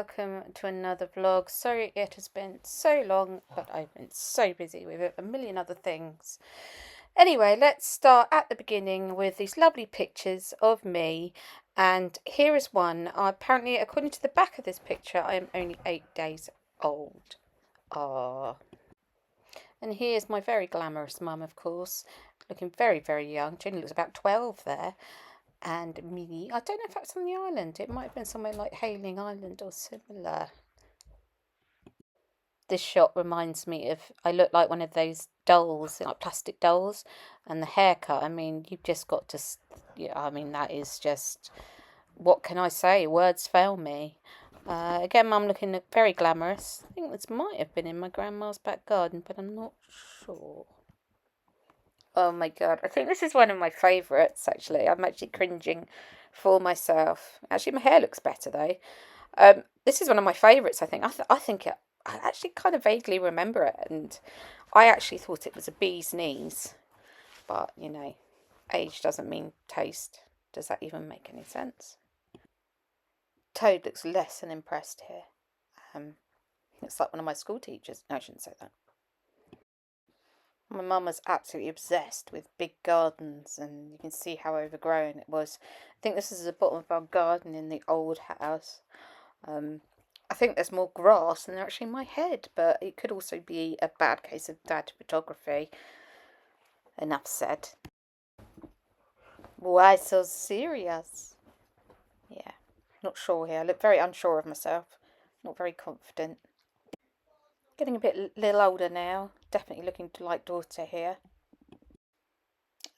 welcome to another vlog. Sorry it has been so long, but I've been so busy with a million other things. Anyway, let's start at the beginning with these lovely pictures of me. And here is one. Apparently, according to the back of this picture, I am only 8 days old. Ah. And here's my very glamorous mum, of course, looking very, very young. Jenny looks about 12 there. And me, I don't know if that's on the island. It might have been somewhere like Hayling Island or similar. This shot reminds me of, I look like one of those dolls, like plastic dolls, and the haircut. I mean, you've just got to, yeah, I mean, that is just, what can I say? Words fail me. Again, Mum looking very glamorous. I think this might have been in my grandma's back garden, but I'm not sure. Oh my god, I think this is one of my favourites, actually. I'm actually cringing for myself. Actually, my hair looks better, though. This is one of my favourites, I think. I think I actually kind of vaguely remember it, and I actually thought it was a bee's knees. But, you know, age doesn't mean taste. Does that even make any sense? Toad looks less than impressed here. Looks like one of my school teachers. No, I shouldn't say that. My mum was absolutely obsessed with big gardens, and you can see how overgrown it was. I think this is the bottom of our garden in the old house. I think there's more grass than actually in my head, but it could also be a bad case of dad photography. Enough said. Why so serious? Yeah, not sure here. I look very unsure of myself. Not very confident. Getting a bit little older now. Definitely looking like daughter here.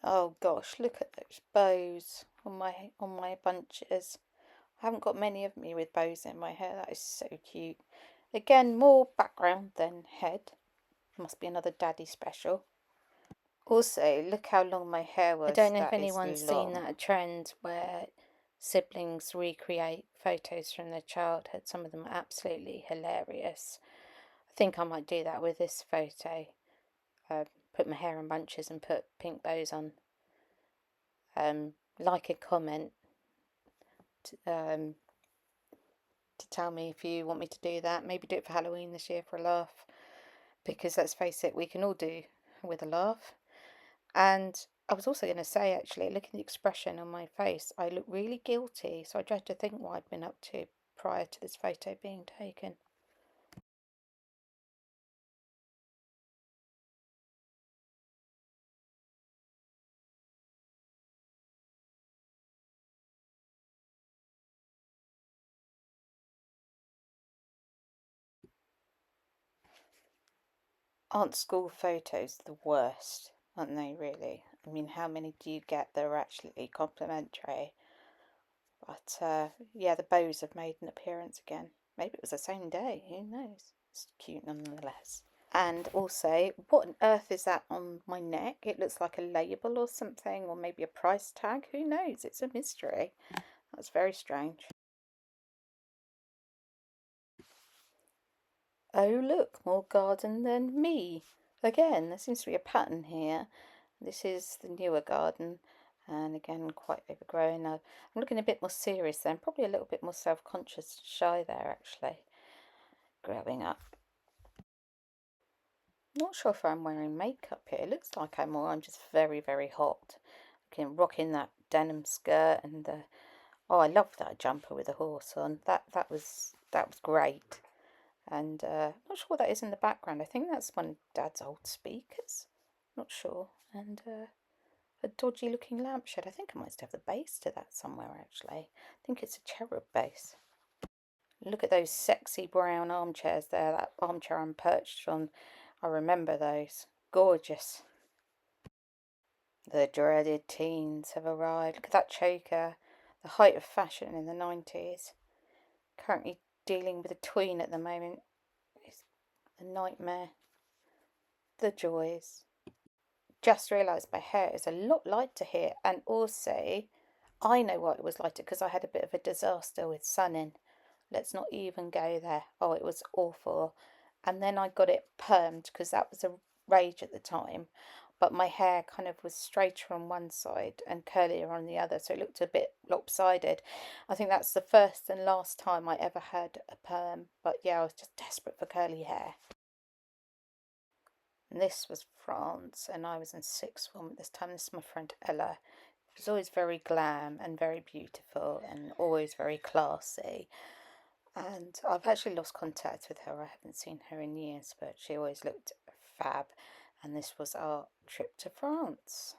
Oh gosh, look at those bows on my bunches. I haven't got many of me with bows in my hair. That is so cute. Again, more background than head. Must be another daddy special. Also, look how long my hair was. I don't know if anyone's seen that trend where siblings recreate photos from their childhood. Some of them are absolutely hilarious. I think I might do that with this photo. Put my hair in bunches and put pink bows on. Like and comment to tell me if you want me to do that. Maybe do it for Halloween this year for a laugh. Because let's face it, we can all do with a laugh. And I was also going to say, actually, look at the expression on my face. I look really guilty, so I tried to think what I'd been up to prior to this photo being taken. Aren't school photos the worst? Aren't they, really? I mean, how many do you get that are actually complimentary? But, yeah, the bows have made an appearance again. Maybe it was the same day, who knows? It's cute nonetheless. And also, what on earth is that on my neck? It looks like a label or something, or maybe a price tag. Who knows? It's a mystery. That's very strange. Oh, look, more garden than me. Again, there seems to be a pattern here. This is the newer garden, and again, quite overgrown. I'm looking a bit more serious then, probably a little bit more self-conscious, shy there, actually, growing up. Not sure if I'm wearing makeup here. It looks like I'm, or I'm just very, very hot. Rocking that denim skirt and oh, I love that jumper with a horse on. That was great. And not sure what that is in the background. I think that's one of Dad's old speakers. Not sure. And a dodgy looking lampshade. I think I might have the base to that somewhere actually. I think it's a cherub base. Look at those sexy brown armchairs there. That armchair I'm perched on. I remember those. Gorgeous. The dreaded teens have arrived. Look at that choker. The height of fashion in the 90s. Currently dealing with a tween at the moment. It's a nightmare. The joys. Just realised my hair is a lot lighter here, and also I know what it was lighter because I had a bit of a disaster with sunning. Let's not even go there. Oh, it was awful. And then I got it permed because that was a rage at the time. but my hair kind of was straighter on one side and curlier on the other, so it looked a bit lopsided. I think that's the first and last time I ever had a perm, but yeah, I was just desperate for curly hair. And this was France, and I was in sixth form at this time. This is my friend Ella. She was always very glam and very beautiful and always very classy. And I've actually lost contact with her. I haven't seen her in years, but she always looked fab. And this was our trip to France.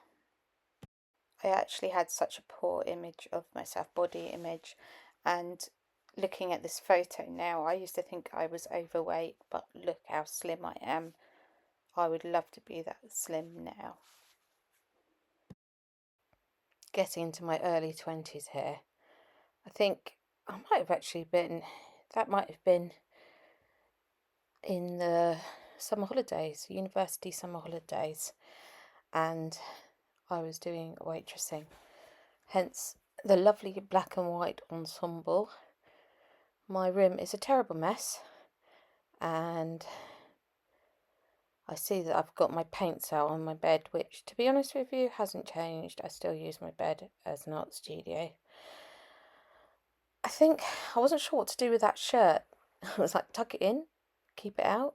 I actually had such a poor image of myself, body image, and looking at this photo now, I used to think I was overweight, but look how slim I am. I would love to be that slim now. Getting into my early 20s here. I think I might have actually been, that might have been in the summer holidays, university summer holidays, and I was doing waitressing. Hence the lovely black and white ensemble. My room is a terrible mess, and I see that I've got my paints out on my bed, which, to be honest with you, hasn't changed. I still use my bed as an art studio. I think I wasn't sure what to do with that shirt. I was like, tuck it in, keep it out.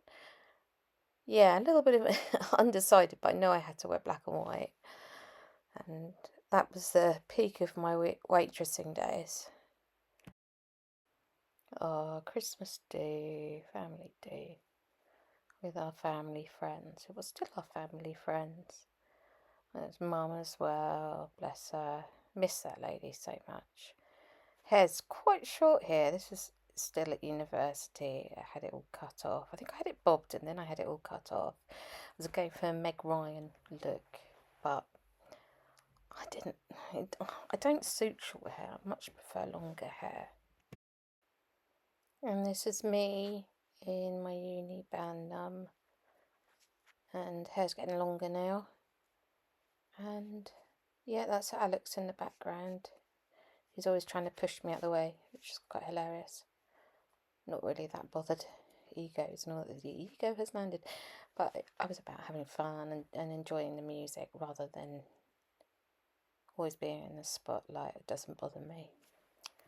Yeah, a little bit of undecided, but I know I had to wear black and white. And that was the peak of my waitressing days. Oh, Christmas do, family do. With our family friends. It was still our family friends. There's Mum as well, bless her. Miss that lady so much. Hair's quite short here. This is still at university. I had it all cut off. I think I had it bobbed and then I had it all cut off. I was going for a Meg Ryan look, but I didn't. I don't suit short hair. I much prefer longer hair. And this is me in my uni band and hair's getting longer now. And yeah, that's Alex in the background. He's always trying to push me out the way, which is quite hilarious. Not really that bothered. Egos and all that. The ego has landed. But I was about having fun and enjoying the music rather than always being in the spotlight. It doesn't bother me.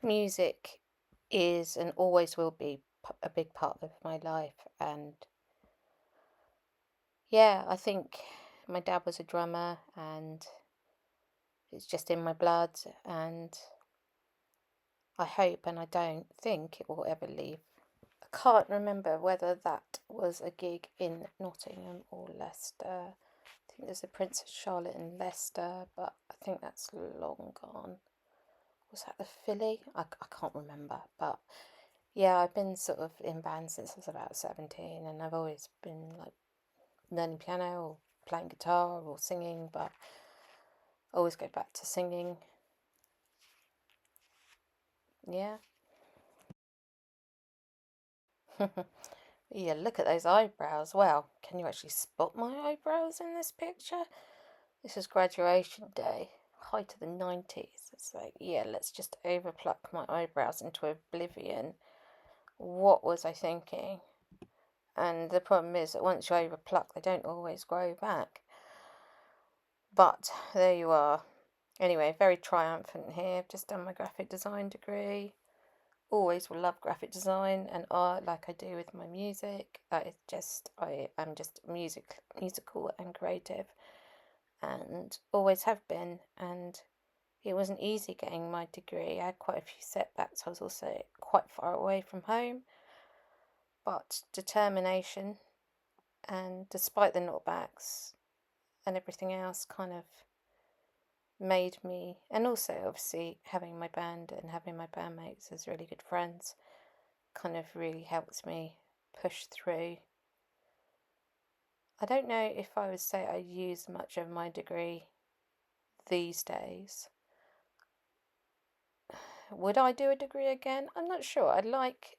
Music is and always will be a big part of my life, and yeah, I think my dad was a drummer and it's just in my blood, and I hope and I don't think it will ever leave. I can't remember whether that was a gig in Nottingham or Leicester. I think there's a Princess Charlotte in Leicester, but I think that's long gone. Was that the Philly? I can't remember, but yeah, I've been sort of in bands since I was about 17, and I've always been like learning piano or playing guitar or singing, but I always go back to singing. Yeah. Yeah, look at those eyebrows. Well, can you actually spot my eyebrows in this picture? This is graduation day, height of the 90s. It's like, yeah, let's just overpluck my eyebrows into oblivion. What was I thinking? And the problem is that once you overpluck, they don't always grow back. But there you are. Anyway, very triumphant here. I've just done my graphic design degree. Always will love graphic design and art like I do with my music. That is just, I am just musical and creative, and always have been. And it wasn't easy getting my degree. I had quite a few setbacks. I was also quite far away from home, but determination, and despite the knockbacks and everything else, kind of made me, and also obviously having my band and having my bandmates as really good friends kind of really helped me push through. I don't know if I would say I use much of my degree these days. Would I do a degree again? I'm not sure. I like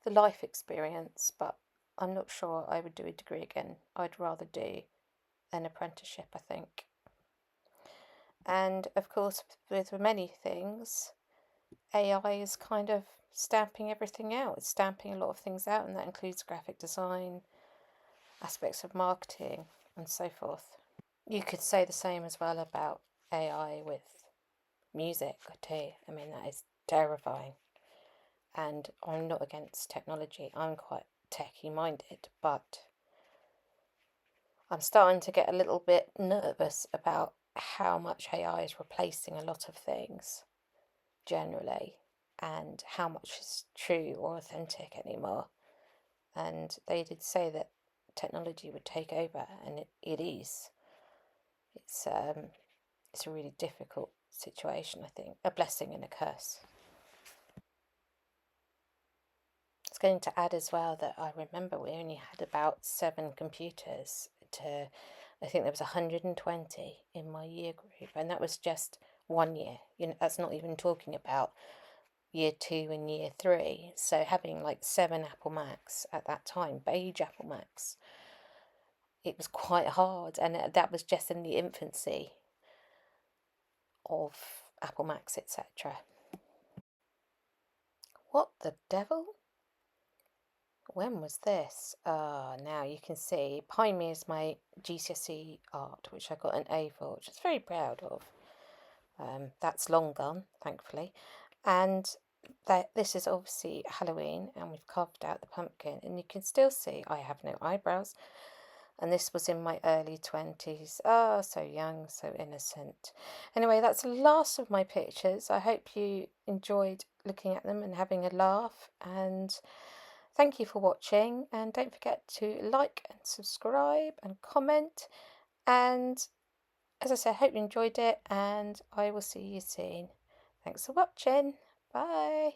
the life experience, but I'm not sure I would do a degree again. I'd rather do an apprenticeship, I think. And of course, with many things, AI is kind of stamping everything out. It's stamping a lot of things out, and that includes graphic design, aspects of marketing, and so forth. You could say the same as well about AI with music too. I mean, that is terrifying. And I'm not against technology. I'm quite techie minded, but I'm starting to get a little bit nervous about how much AI is replacing a lot of things generally, and how much is true or authentic anymore. And they did say that technology would take over, and it is. It's a really difficult situation, I think, a blessing and a curse. It's going to add as well that I remember we only had about 7 computers to, I think there was 120 in my year group, and that was just 1 year. That's not even talking about year 2 and year 3. So having like 7 Apple Macs at that time, beige Apple Macs, it was quite hard, and that was just in the infancy of Apple Macs, etc. What the devil? When was this? Now you can see behind me is my GCSE art, which I got an A for, which I was very proud of. That's long gone, thankfully. And this is obviously Halloween, and we've carved out the pumpkin, and you can still see I have no eyebrows. And this was in my early 20s. Oh, so young, so innocent. Anyway, that's the last of my pictures. I hope you enjoyed looking at them and having a laugh. And thank you for watching. And don't forget to like and subscribe and comment. And as I said, I hope you enjoyed it. And I will see you soon. Thanks for watching. Bye.